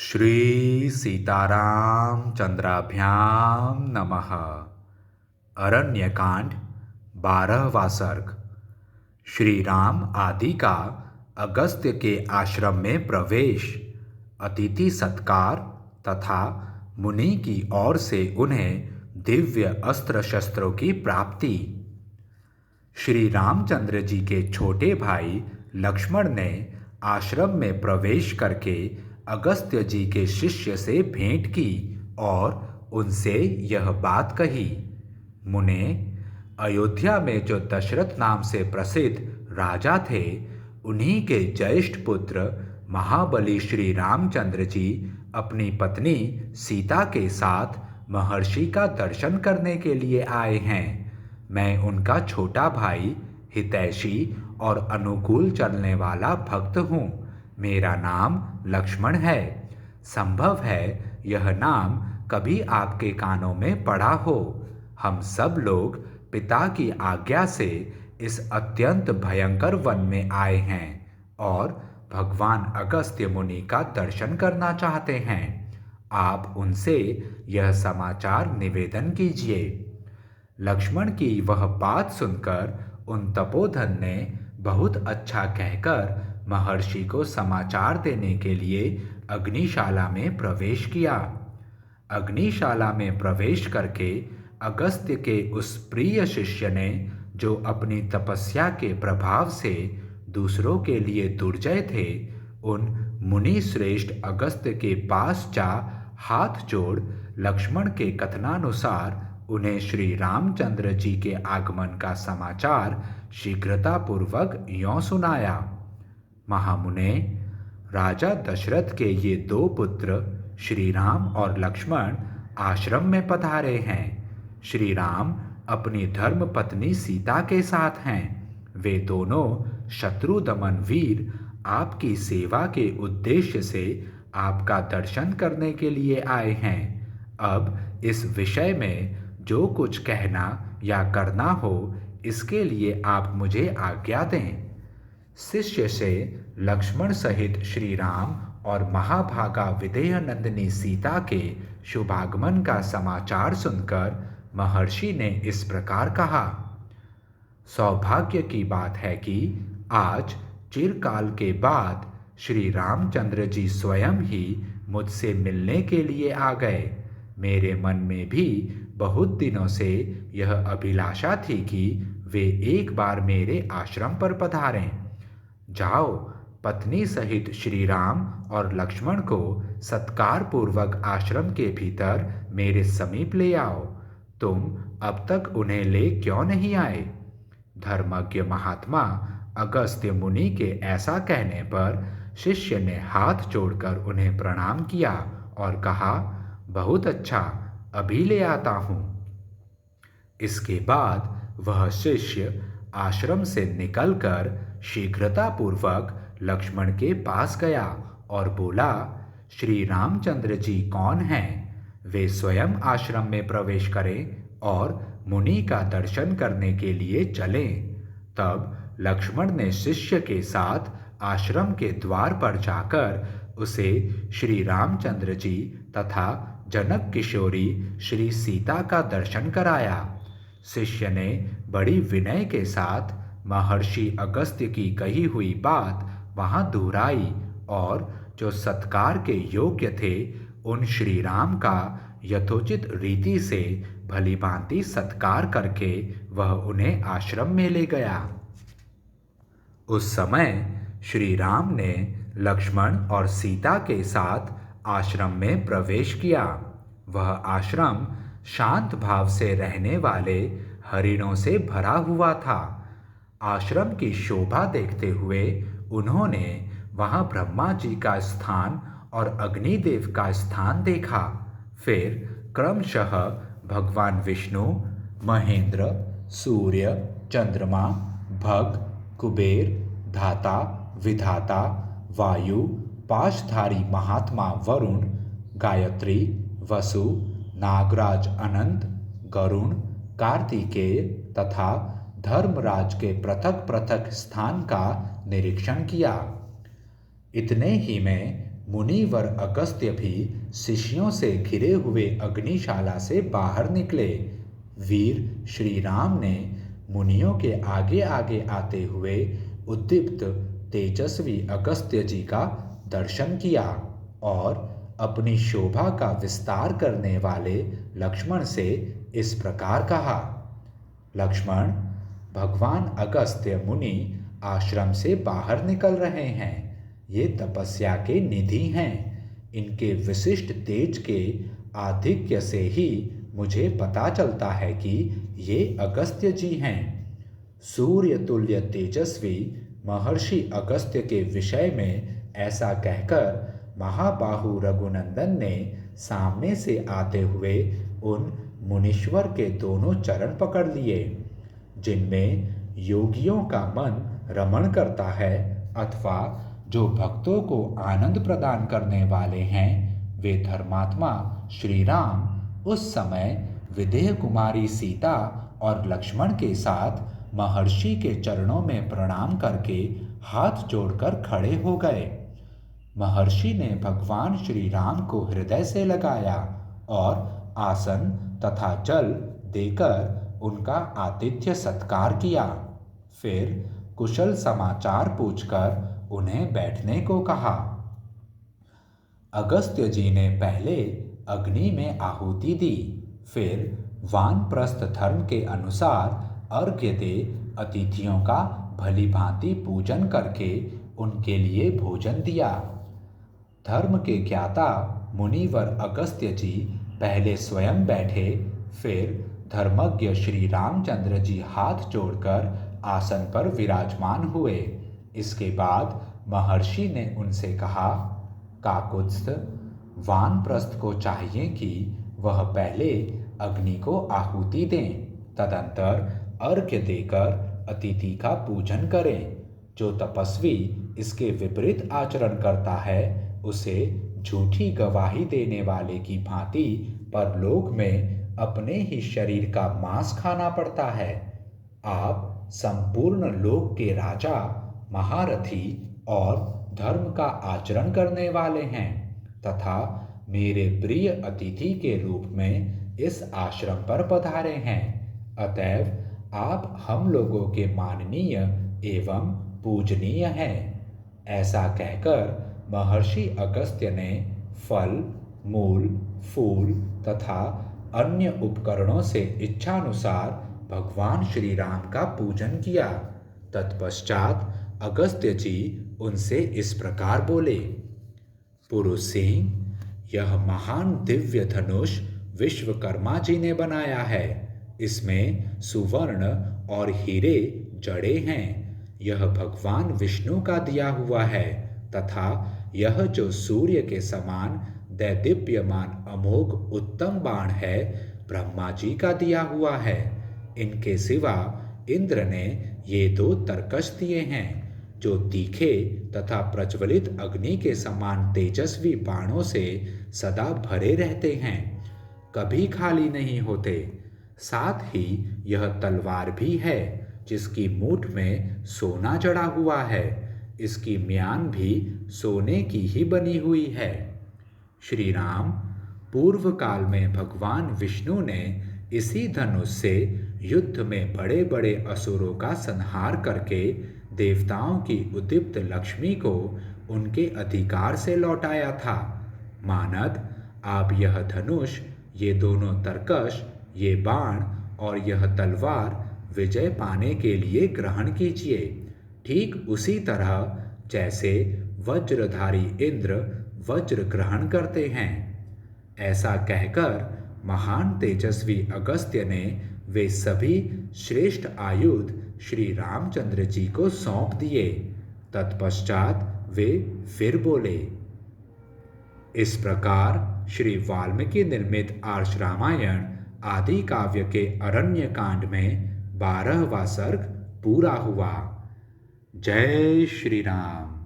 श्री सीताराम चंद्राभ्याम नमः। अरण्यकांड 12वां सर्ग। श्री राम आदि का अगस्त्य के आश्रम में प्रवेश, अतिथि सत्कार तथा मुनि की ओर से उन्हें दिव्य अस्त्र शस्त्रों की प्राप्ति। श्री रामचंद्र जी के छोटे भाई लक्ष्मण ने आश्रम में प्रवेश करके अगस्त्य जी के शिष्य से भेंट की और उनसे यह बात कही। मुने, अयोध्या में जो दशरथ नाम से प्रसिद्ध राजा थे, उन्हीं के ज्येष्ठ पुत्र महाबली श्री रामचंद्र जी अपनी पत्नी सीता के साथ महर्षि का दर्शन करने के लिए आए हैं। मैं उनका छोटा भाई, हितैषी और अनुकूल चलने वाला भक्त हूँ। मेरा नाम लक्ष्मण है। संभव है यह नाम कभी आपके कानों में पड़ा हो। हम सब लोग पिता की आज्ञा से इस अत्यंत भयंकर वन में आए हैं और भगवान अगस्त्य मुनि का दर्शन करना चाहते हैं। आप उनसे यह समाचार निवेदन कीजिए। लक्ष्मण की वह बात सुनकर उन तपोधन ने बहुत अच्छा कहकर महर्षि को समाचार देने के लिए अग्निशाला में प्रवेश किया। अग्निशाला में प्रवेश करके अगस्त्य के उस प्रिय शिष्य ने, जो अपनी तपस्या के प्रभाव से दूसरों के लिए दुर्जय थे, उन मुनि श्रेष्ठ अगस्त्य के पास जा हाथ जोड़ लक्ष्मण के कथनानुसार उन्हें श्री रामचंद्र जी के आगमन का समाचार शीघ्रतापूर्वक यों सुनाया। महामुने, राजा दशरथ के ये दो पुत्र श्री राम और लक्ष्मण आश्रम में पधारे हैं। श्री राम अपनी धर्म पत्नी सीता के साथ हैं। वे दोनों शत्रु दमन वीर आपकी सेवा के उद्देश्य से आपका दर्शन करने के लिए आए हैं। अब इस विषय में जो कुछ कहना या करना हो, इसके लिए आप मुझे आज्ञा दें। शिष्य से लक्ष्मण सहित श्री राम और महाभागा विदेह नंदिनी सीता के शुभागमन का समाचार सुनकर महर्षि ने इस प्रकार कहा। सौभाग्य की बात है कि आज चिरकाल के बाद श्री रामचंद्र जी स्वयं ही मुझसे मिलने के लिए आ गए। मेरे मन में भी बहुत दिनों से यह अभिलाषा थी कि वे एक बार मेरे आश्रम पर पधारें। जाओ, पत्नी सहित श्री राम और लक्ष्मण को सत्कार पूर्वक आश्रम के भीतर मेरे समीप ले आओ। तुम अब तक उन्हें ले क्यों नहीं आए? धर्मज्ञ महात्मा अगस्त्य मुनि के ऐसा कहने पर शिष्य ने हाथ जोड़कर उन्हें प्रणाम किया और कहा, बहुत अच्छा, अभी ले आता हूँ। इसके बाद वह शिष्य आश्रम से निकलकर शीघ्रतापूर्वक लक्ष्मण के पास गया और बोला, श्री रामचंद्र जी कौन हैं? वे स्वयं आश्रम में प्रवेश करें और मुनि का दर्शन करने के लिए चलें। तब लक्ष्मण ने शिष्य के साथ आश्रम के द्वार पर जाकर उसे श्री रामचंद्र जी तथा जनक किशोरी श्री सीता का दर्शन कराया। शिष्य ने बड़ी विनय के साथ महर्षि अगस्त्य की कही हुई बात वहां दोहराई और जो सत्कार के योग्य थे, उन श्री राम का यथोचित रीति से भलीभांति सत्कार करके वह उन्हें आश्रम में ले गया। उस समय श्री राम ने लक्ष्मण और सीता के साथ आश्रम में प्रवेश किया। वह आश्रम शांत भाव से रहने वाले हरिणों से भरा हुआ था। आश्रम की शोभा देखते हुए उन्होंने वहां ब्रह्मा जी का स्थान और अग्निदेव का स्थान देखा। फिर क्रमशः भगवान विष्णु, महेंद्र, सूर्य, चंद्रमा, भग, कुबेर, धाता, विधाता, वायु, पाशधारी महात्मा वरुण, गायत्री, वसु, नागराज अनंत, गरुण, कार्तिकेय तथा धर्मराज के पृथक पृथक स्थान का निरीक्षण किया। इतने ही में मुनिवर अगस्त्य भी शिष्यों से घिरे हुए अग्निशाला से बाहर निकले। वीर श्री राम ने मुनियों के आगे आगे आते हुए उद्दीप्त तेजस्वी अगस्त्य जी का दर्शन किया और अपनी शोभा का विस्तार करने वाले लक्ष्मण से इस प्रकार कहा। लक्ष्मण, भगवान अगस्त्य मुनि आश्रम से बाहर निकल रहे हैं। ये तपस्या के निधि हैं। इनके विशिष्ट तेज के आधिक्य से ही मुझे पता चलता है कि ये अगस्त्य जी हैं। सूर्य तुल्य तेजस्वी महर्षि अगस्त्य के विषय में ऐसा कहकर महाबाहु रघुनंदन ने सामने से आते हुए उन मुनीश्वर के दोनों चरण पकड़ लिए, जिनमें योगियों का मन रमण करता है अथवा जो भक्तों को आनंद प्रदान करने वाले हैं। वे धर्मात्मा श्री राम उस समय विदेह कुमारी सीता और लक्ष्मण के साथ महर्षि के चरणों में प्रणाम करके हाथ जोड़कर खड़े हो गए। महर्षि ने भगवान श्री राम को हृदय से लगाया और आसन तथा जल देकर उनका आतिथ्य सत्कार किया। फिर कुशल समाचार पूछकर उन्हें बैठने को कहा। अगस्त्य जी ने पहले अग्नि में आहुति दी, फिर वानप्रस्थ धर्म के अनुसार अर्घ्य दे अतिथियों का भली भांति पूजन करके उनके लिए भोजन दिया। धर्म के ज्ञाता मुनिवर अगस्त्य जी पहले स्वयं बैठे, फिर धर्मज्ञ श्री रामचंद्र जी हाथ जोड़कर आसन पर विराजमान हुए। इसके बाद महर्षि ने उनसे कहा, काकुत्स्थ, वानप्रस्थ को चाहिए कि वह पहले अग्नि को आहुति दें, तदंतर अर्घ्य देकर अतिथि का पूजन करें। जो तपस्वी इसके विपरीत आचरण करता है उसे झूठी गवाही देने वाले की भांति परलोक में अपने ही शरीर का मांस खाना पड़ता है। आप संपूर्ण लोक के राजा, महारथी और धर्म का आचरण करने वाले हैं तथा मेरे प्रिय अतिथि के रूप में इस आश्रम पर पधारे हैं। अतएव आप हम लोगों के माननीय एवं पूजनीय हैं। ऐसा कहकर महर्षि अगस्त्य ने फल, मूल, फूल तथा अन्य उपकरणों से इच्छानुसार भगवान श्री राम का पूजन किया। तत्पश्चात अगस्त्य जी उनसे इस प्रकार बोले, पुरुष सिंह, यह महान दिव्य धनुष विश्वकर्मा जी ने बनाया है। इसमें सुवर्ण और हीरे जड़े हैं। यह भगवान विष्णु का दिया हुआ है तथा यह जो सूर्य के समान दैदीप्यमान अमोघ उत्तम बाण है, ब्रह्मा जी का दिया हुआ है। इनके सिवा इंद्र ने ये दो तरकश दिए हैं, जो तीखे तथा प्रज्वलित अग्नि के समान तेजस्वी बाणों से सदा भरे रहते हैं, कभी खाली नहीं होते। साथ ही यह तलवार भी है, जिसकी मूठ में सोना जड़ा हुआ है। इसकी म्यान भी सोने की ही बनी हुई है। श्री राम, पूर्व काल में भगवान विष्णु ने इसी धनुष से युद्ध में बड़े बड़े असुरों का संहार करके देवताओं की उद्दीप्त लक्ष्मी को उनके अधिकार से लौटाया था। मानद, आप यह धनुष, ये दोनों तरकश, ये बाण और यह तलवार विजय पाने के लिए ग्रहण कीजिए, ठीक उसी तरह जैसे वज्रधारी इंद्र वज्र ग्रहण करते हैं। ऐसा कहकर महान तेजस्वी अगस्त्य ने वे सभी श्रेष्ठ आयुध श्री रामचंद्र जी को सौंप दिए। तत्पश्चात वे फिर बोले। इस प्रकार श्री वाल्मीकि निर्मित आर्ष रामायण आदि काव्य के अरण्य कांड में 12वां सर्ग पूरा हुआ। जय श्री राम।